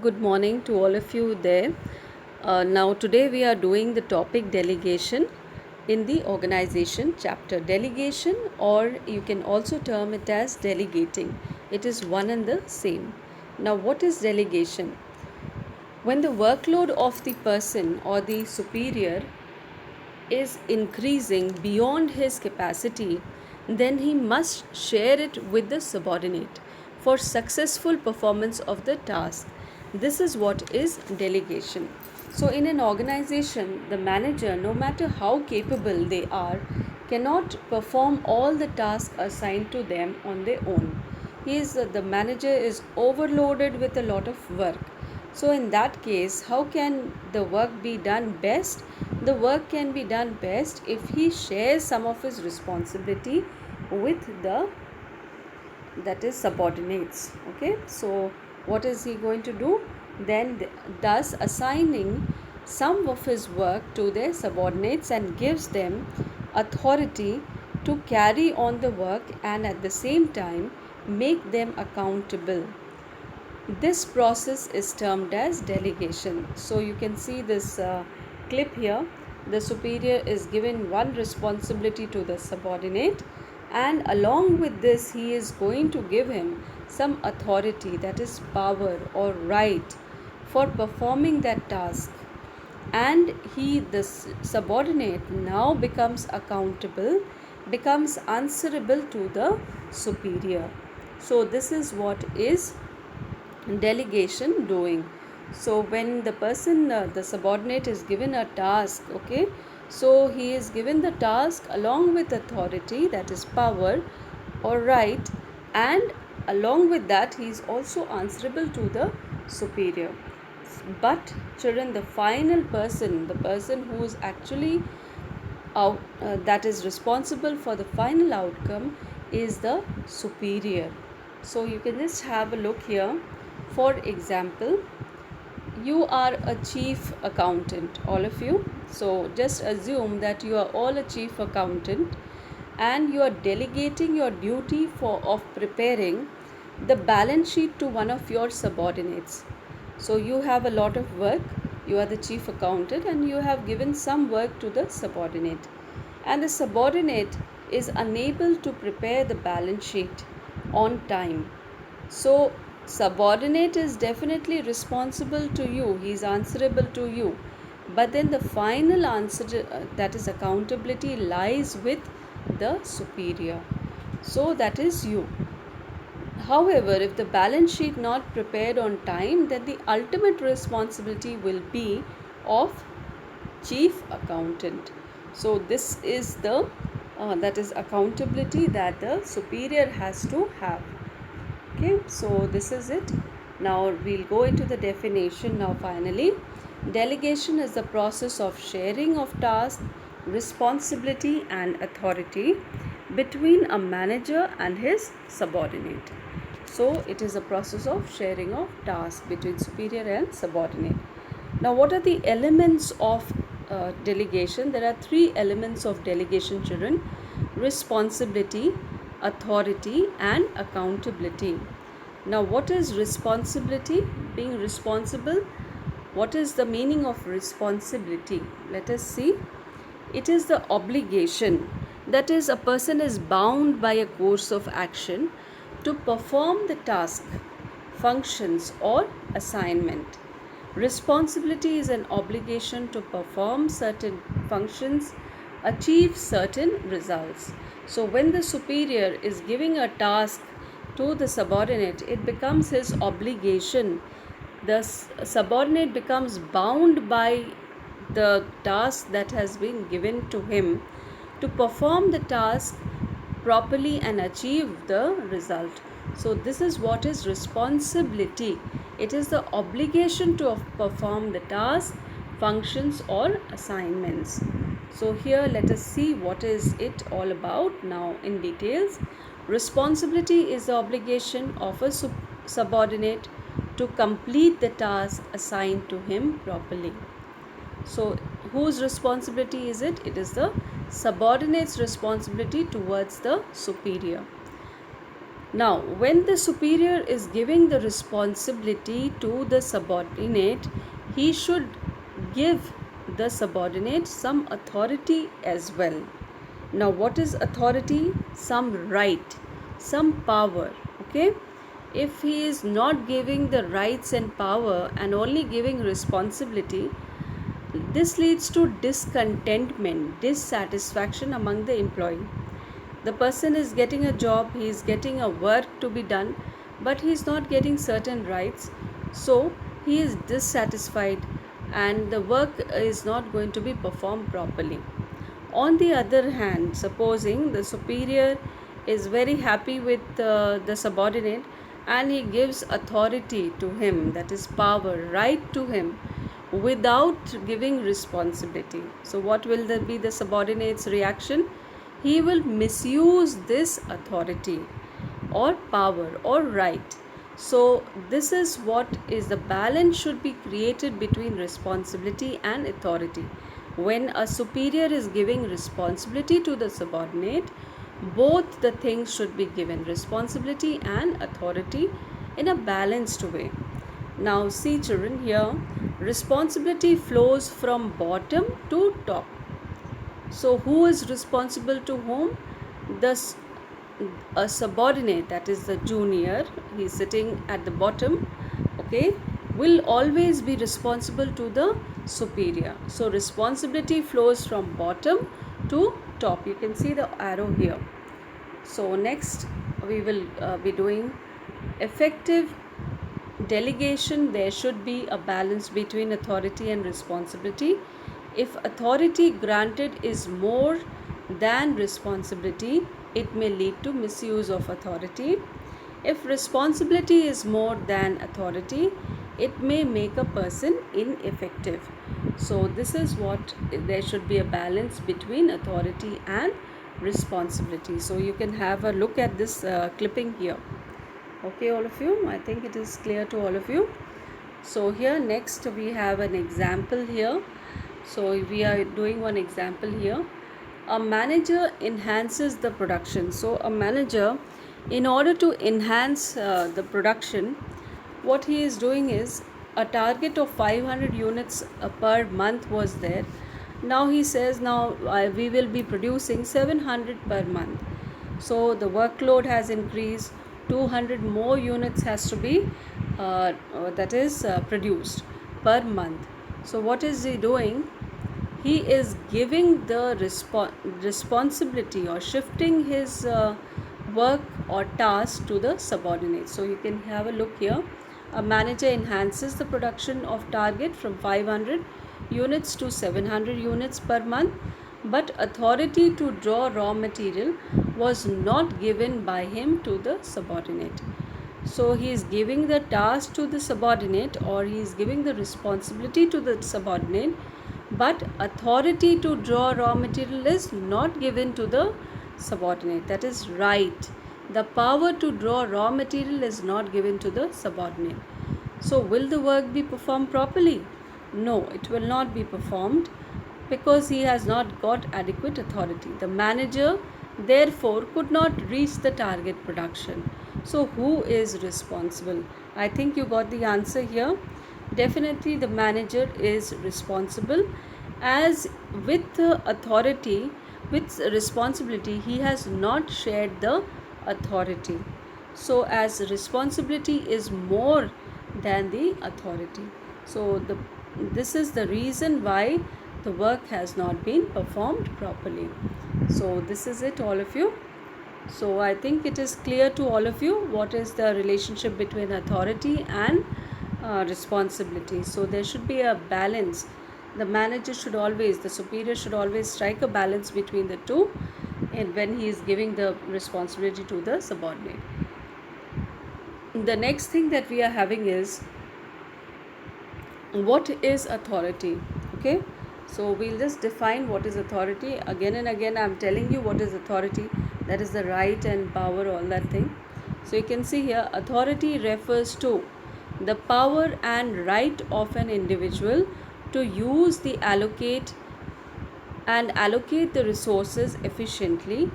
Good morning to all of you there. Now, today we are doing the topic delegation in the organization chapter. Delegation, or you can also term it as delegating, it is one and the same. Now, what is delegation? When the workload of the person or the superior is increasing beyond his capacity, then he must share it with the subordinate for successful performance of the task. This is what is delegation. So, in an organization, the manager, no matter how capable they are, cannot perform all the tasks assigned to them on their own. The manager is overloaded with a lot of work. So, in that case, how can the work be done best? The work can be done best if he shares some of his responsibility with the that is subordinates. Okay, so what is he going to do? Then thus assigning some of his work to their subordinates and gives them authority to carry on the work and at the same time make them accountable. This process is termed as delegation. So you can see this clip here. The superior is given one responsibility to the subordinate, and along with this he is going to give him some authority, that is power or right, for performing that task. And the subordinate now becomes accountable, becomes answerable to the superior. So this is what is delegation doing. So when the person the subordinate is given a task, okay, so he is given the task along with authority, that is power or right, and along with that he is also answerable to the superior. But children, the final person, the person who is actually that is responsible for the final outcome, is the superior. So you can just have a look here. For example, you are a chief accountant, all of you. So just assume that you are all a chief accountant and you are delegating your duty of preparing the balance sheet to one of your subordinates. So you have a lot of work, you are the chief accountant and you have given some work to the subordinate, and the subordinate is unable to prepare the balance sheet on time. So subordinate is definitely responsible to you, he is answerable to you, but then the final answer, that is accountability, lies with the superior. So that is you. However, if the balance sheet not prepared on time, then the ultimate responsibility will be of chief accountant. So this is the that is accountability that the superior has to have. Okay, so this is it. Now we'll go into the definition. Now finally, delegation is the process of sharing of tasks, responsibility and authority between a manager and his subordinate. So it is a process of sharing of tasks between superior and subordinate. Now what are the elements of delegation? There are three elements of delegation, children: responsibility, authority and accountability. Now what is responsibility? Being responsible. What is the meaning of responsibility? Let us see. It is the obligation, that is, a person is bound by a course of action to perform the task, functions or assignment. Responsibility is an obligation to perform certain functions, achieve certain results. So when the superior is giving a task to the subordinate, it becomes his obligation. The subordinate becomes bound by the task that has been given to him to perform the task properly and achieve the result. So this is what is responsibility. It is the obligation to perform the task, functions or assignments. So here let us see what is it all about now in details. Responsibility is the obligation of a subordinate to complete the task assigned to him properly. So whose responsibility is it? It is the subordinate's responsibility towards the superior. Now, when the superior is giving the responsibility to the subordinate, he should give the subordinate some authority as well. Now, what is authority? Some right, some power. Okay? If he is not giving the rights and power and only giving responsibility, this leads to discontentment, dissatisfaction among the employee. The person is getting a job, he is getting a work to be done, but he is not getting certain rights, so he is dissatisfied and the work is not going to be performed properly. On the other hand, supposing the superior is very happy with the subordinate and he gives authority to him, that is power, right to him, without giving responsibility. So, what will be the subordinate's reaction? He will misuse this authority or power or right. So, this is what is the balance should be created between responsibility and authority. When a superior is giving responsibility to the subordinate, both the things should be given, responsibility and authority, in a balanced way. Now, see children, here responsibility flows from bottom to top. So, who is responsible to whom? A subordinate, that is the junior, he is sitting at the bottom, okay, will always be responsible to the superior. So, responsibility flows from bottom to top. You can see the arrow here. So, next we will be doing effective delegation. There should be a balance between authority and responsibility. If authority granted is more than responsibility, it may lead to misuse of authority. If responsibility is more than authority, it may make a person ineffective. So, this is what there should be a balance between authority and responsibility. So, you can have a look at this clipping here. Okay, all of you, I think it is clear to all of you. So, here next we have an example here. So, we are doing one example here. A manager enhances the production. So, a manager, in order to enhance the production, what he is doing is, a target of 500 units per month was there. Now he says, now we will be producing 700 per month. So the workload has increased, 200 more units has to be produced per month. So what is he doing? He is giving the responsibility or shifting his work or task to the subordinate. So you can have a look here. A manager enhances the production of target from 500 units to 700 units per month, but authority to draw raw material was not given by him to the subordinate. So he is giving the task to the subordinate, or he is giving the responsibility to the subordinate, but authority to draw raw material is not given to the subordinate. That is right. The power to draw raw material is not given to the subordinate. So, will the work be performed properly? No, it will not be performed because he has not got adequate authority. The manager, therefore, could not reach the target production. So, who is responsible? I think you got the answer here. Definitely, the manager is responsible, as with authority, with responsibility, he has not shared the authority. So, as responsibility is more than the authority. So, this is the reason why the work has not been performed properly. So, this is it, all of you. So, I think it is clear to all of you what is the relationship between authority and responsibility. So, there should be a balance. The manager should always, the superior should always strike a balance between the two, and when he is giving the responsibility to the subordinate. The next thing that we are having is, what is authority? Okay, so we'll just define what is authority. Again and again I'm telling you what is authority. That is the right and power, all that thing. So you can see here, authority refers to the power and right of an individual to use allocate the resources efficiently,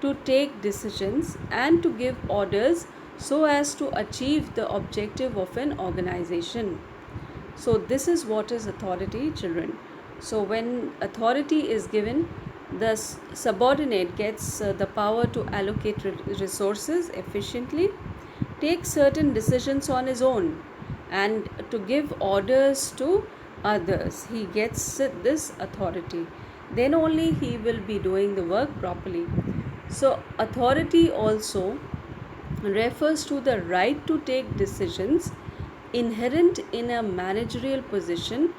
to take decisions and to give orders so as to achieve the objective of an organization. So this is what is authority, children. So when authority is given, the subordinate gets the power to allocate resources efficiently, take certain decisions on his own, and to give orders to others. He gets this authority. Then only he will be doing the work properly. So authority also refers to the right to take decisions inherent in a managerial position,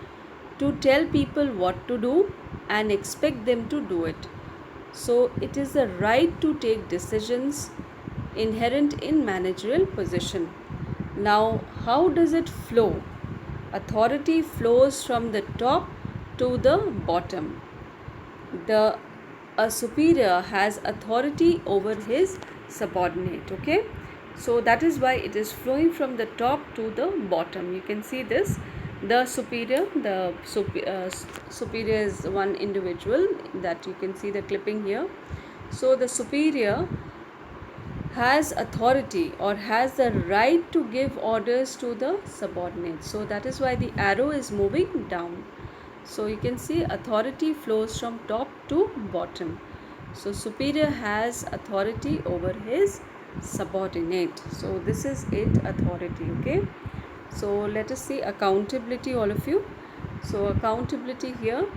to tell people what to do and expect them to do it. So it is the right to take decisions inherent in managerial position. Now, how does it flow? Authority flows from the top to the bottom. The a superior has authority over his subordinate. Okay, so that is why it is flowing from the top to the bottom. You can see this. The superior is one individual that you can see the clipping here. So the superior has authority or has the right to give orders to the subordinate. So that is why the arrow is moving down. So you can see authority flows from top to bottom. So superior has authority over his subordinate. So this is it, authority. Okay, so let us see accountability, all of you. So accountability here.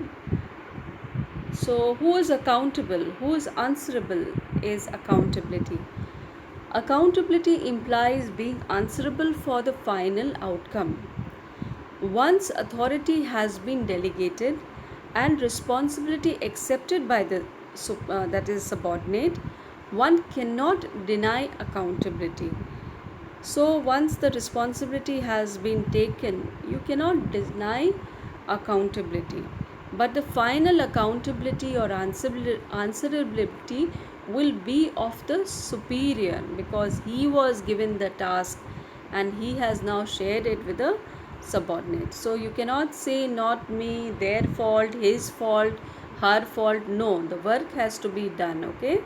So who is accountable, who is answerable is accountability. Accountability implies being answerable for the final outcome. Once authority has been delegated and responsibility accepted by the that is subordinate, one cannot deny accountability. So once the responsibility has been taken, you cannot deny accountability. But the final accountability or answerability will be of the superior, because he was given the task and he has now shared it with the subordinate. So you cannot say not me, their fault, his fault, her fault. No, the work has to be done. Okay,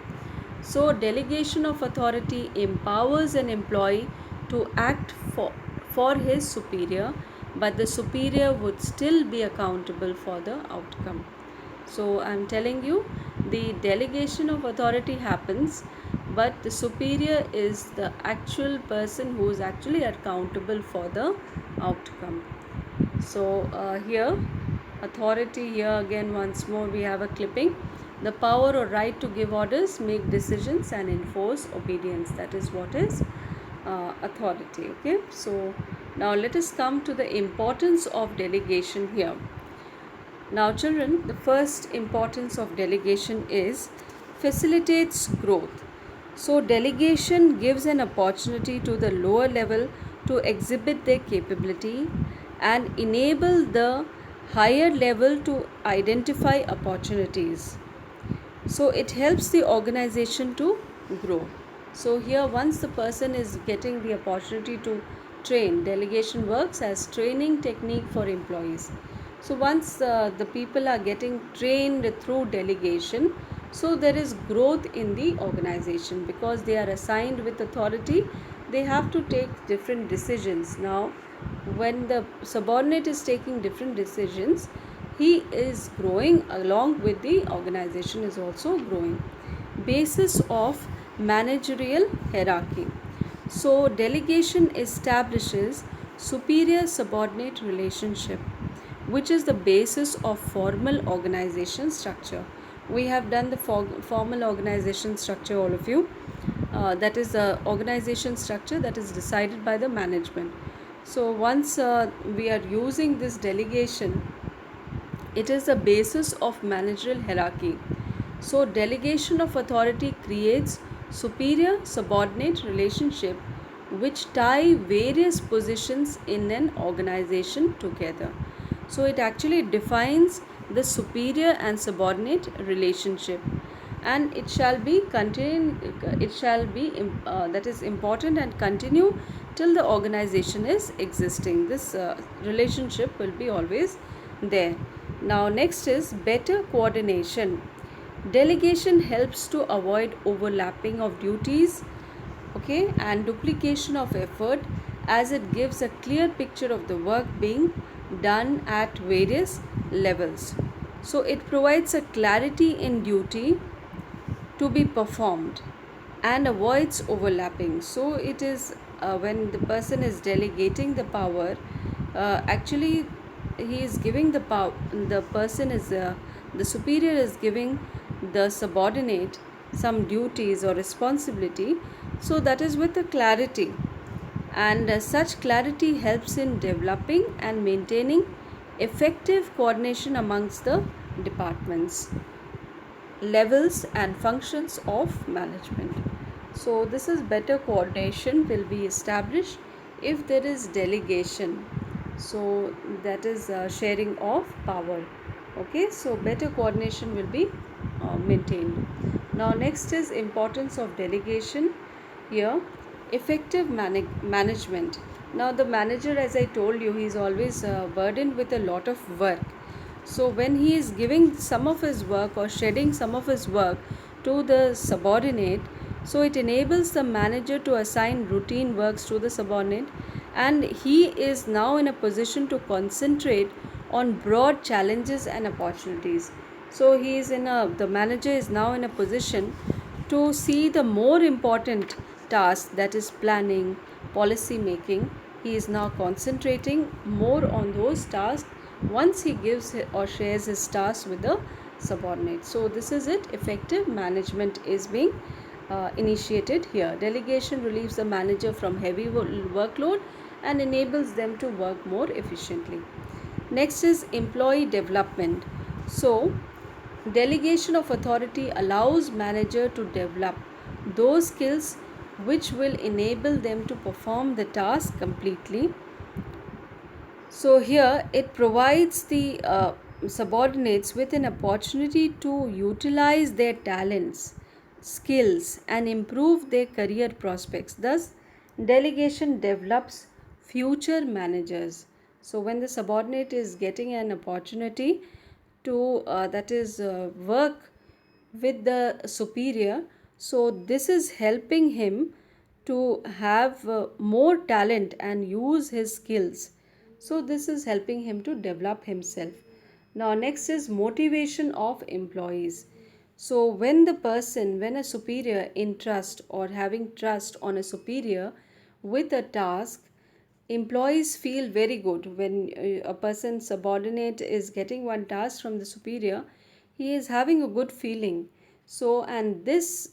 so delegation of authority empowers an employee to act for his superior, but the superior would still be accountable for the outcome. So I am telling you, the delegation of authority happens, but the superior is the actual person who is actually accountable for the outcome. So here authority, here again once more we have a clipping. The power or right to give orders, make decisions and enforce obedience. That is what is authority. Okay, so now let us come to the importance of delegation here. Now children, the first importance of delegation is facilitates growth. So delegation gives an opportunity to the lower level to exhibit their capability and enable the higher level to identify opportunities. So it helps the organization to grow. So here once the person is getting the opportunity to train, delegation works as training technique for employees. So once the people are getting trained through delegation, so there is growth in the organization, because they are assigned with authority, they have to take different decisions. Now when the subordinate is taking different decisions, he is growing along with the organization is also growing. Basis of managerial hierarchy. So delegation establishes superior subordinate relationship, which is the basis of formal organization structure. We have done the formal organization structure, all of you. That is the organization structure that is decided by the management. So once we are using this delegation, it is the basis of managerial hierarchy. So delegation of authority creates superior subordinate relationship which tie various positions in an organization together. So it actually defines the superior and subordinate relationship, and it shall be that is important and continue till the organization is existing. This relationship will be always there. Now next is better coordination. Delegation helps to avoid overlapping of duties, okay, and duplication of effort, as it gives a clear picture of the work being done at various levels. So it provides a clarity in duty to be performed and avoids overlapping. So it is when the person is delegating the power, actually he is giving the power, the person is the superior is giving the subordinate some duties or responsibility, so that is with a clarity, and such clarity helps in developing and maintaining effective coordination amongst the departments, levels and functions of management. So this is better coordination will be established if there is delegation. So that is sharing of power. Okay, so better coordination will be maintained. Now next is importance of delegation. Here, effective management. Now the manager, as I told you, he is always burdened with a lot of work. So when he is giving some of his work or shedding some of his work to the subordinate, so it enables the manager to assign routine works to the subordinate, and he is now in a position to concentrate on broad challenges and opportunities. So the manager is now in a position to see the more important task, that is planning, policy making. He is now concentrating more on those tasks once he gives or shares his tasks with the subordinate. So this is it, effective management is being initiated here. Delegation relieves the manager from heavy workload and enables them to work more efficiently. Next is employee development. So delegation of authority allows manager to develop those skills which will enable them to perform the task completely. So here it provides the subordinates with an opportunity to utilize their talents, skills, and improve their career prospects. Thus, delegation develops future managers. So when the subordinate is getting an opportunity to work with the superior, so this is helping him to have more talent and use his skills. So this is helping him to develop himself. Now next is motivation of employees. So when a superior in trust or having trust on a superior with a task, employees feel very good when a person subordinate is getting one task from the superior. He is having a good feeling. So and this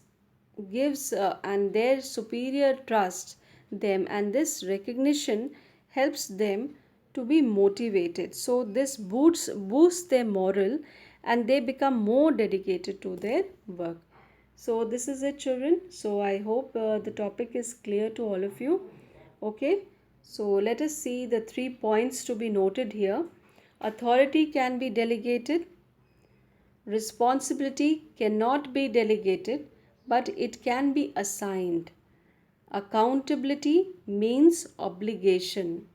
gives and their superior trust them, and this recognition helps them to be motivated. So this boosts their moral, and they become more dedicated to their work. So this is it, children. So I hope the topic is clear to all of you. Okay, so let us see the 3 points to be noted here. Authority can be delegated. Responsibility cannot be delegated, but it can be assigned. Accountability means obligation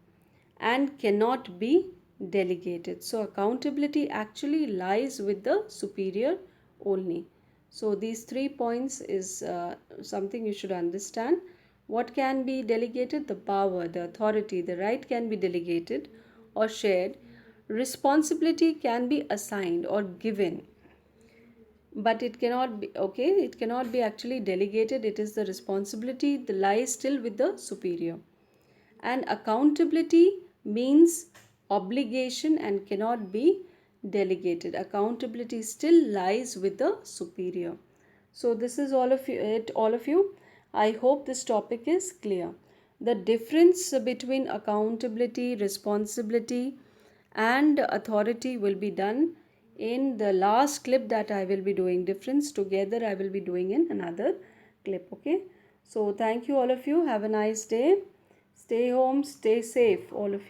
and cannot be delegated. So accountability actually lies with the superior only. So these 3 points is something you should understand. What can be delegated? The power, the authority, the right can be delegated or shared. Responsibility can be assigned or given, but it cannot be, okay, it cannot be actually delegated. It is the responsibility that lies still with the superior. And accountability means obligation and cannot be delegated. Accountability still lies with the superior. So this is all of you. I hope this topic is clear. The difference between accountability, responsibility, and authority will be done in the last clip that I will be doing. Difference together I will be doing in another clip. Okay, so thank you all of you. Have a nice day. Stay home, stay safe, all of you.